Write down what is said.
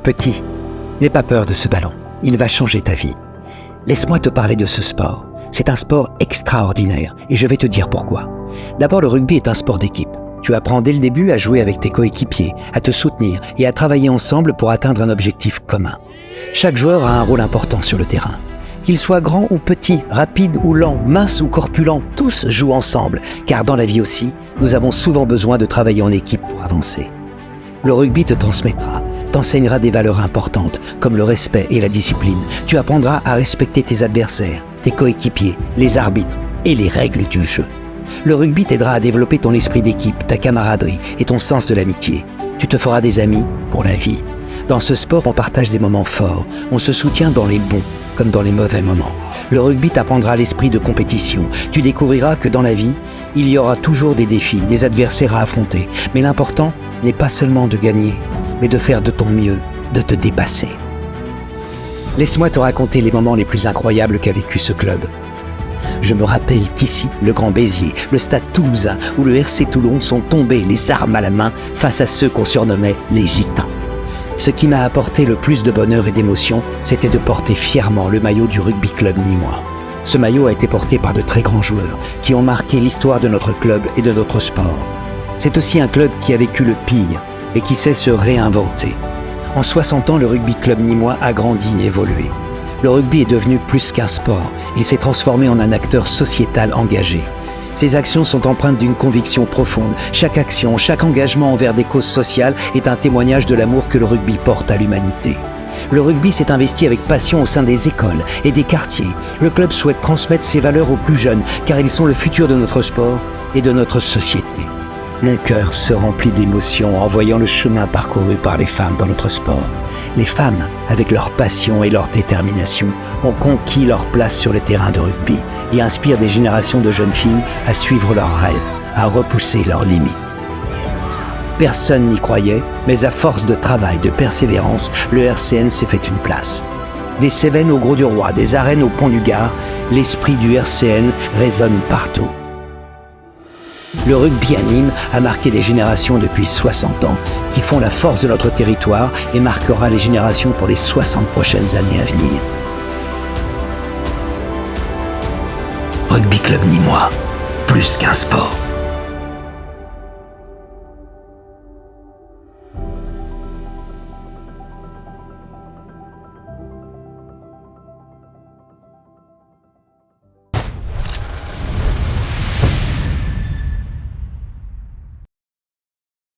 Petit, n'aie pas peur de ce ballon. Il va changer ta vie. Laisse-moi te parler de ce sport. C'est un sport extraordinaire et je vais te dire pourquoi. D'abord, le rugby est un sport d'équipe. Tu apprends dès le début à jouer avec tes coéquipiers, à te soutenir et à travailler ensemble pour atteindre un objectif commun. Chaque joueur a un rôle important sur le terrain. Qu'il soit grand ou petit, rapide ou lent, mince ou corpulent, tous jouent ensemble, car dans la vie aussi, nous avons souvent besoin de travailler en équipe pour avancer. Le rugby te transmettra, t'enseignera des valeurs importantes, comme le respect et la discipline. Tu apprendras à respecter tes adversaires, tes coéquipiers, les arbitres et les règles du jeu. Le rugby t'aidera à développer ton esprit d'équipe, ta camaraderie et ton sens de l'amitié. Tu te feras des amis pour la vie. Dans ce sport, on partage des moments forts. On se soutient dans les bons comme dans les mauvais moments. Le rugby t'apprendra l'esprit de compétition. Tu découvriras que dans la vie, il y aura toujours des défis, des adversaires à affronter. Mais l'important n'est pas seulement de gagner, mais de faire de ton mieux, de te dépasser. Laisse-moi te raconter les moments les plus incroyables qu'a vécu ce club. Je me rappelle qu'ici, le Grand Béziers, le Stade Toulousain ou le RC Toulon sont tombés les armes à la main face à ceux qu'on surnommait les Gitans. Ce qui m'a apporté le plus de bonheur et d'émotion, c'était de porter fièrement le maillot du rugby club nîmois. Ce maillot a été porté par de très grands joueurs qui ont marqué l'histoire de notre club et de notre sport. C'est aussi un club qui a vécu le pire et qui sait se réinventer. En 60 ans, le rugby club nîmois a grandi et évolué. Le rugby est devenu plus qu'un sport. Il s'est transformé en un acteur sociétal engagé. Ses actions sont empreintes d'une conviction profonde. Chaque action, chaque engagement envers des causes sociales est un témoignage de l'amour que le rugby porte à l'humanité. Le rugby s'est investi avec passion au sein des écoles et des quartiers. Le club souhaite transmettre ses valeurs aux plus jeunes, car ils sont le futur de notre sport et de notre société. Mon cœur se remplit d'émotion en voyant le chemin parcouru par les femmes dans notre sport. Les femmes, avec leur passion et leur détermination, ont conquis leur place sur le terrain de rugby et inspirent des générations de jeunes filles à suivre leurs rêves, à repousser leurs limites. Personne n'y croyait, mais à force de travail, de persévérance, le RCN s'est fait une place. Des Cévennes au Grau du Roi, des arènes au Pont du Gard, l'esprit du RCN résonne partout. Le rugby à Nîmes a marqué des générations depuis 60 ans, qui font la force de notre territoire et marquera les générations pour les 60 prochaines années à venir. Rugby Club Nîmois, plus qu'un sport.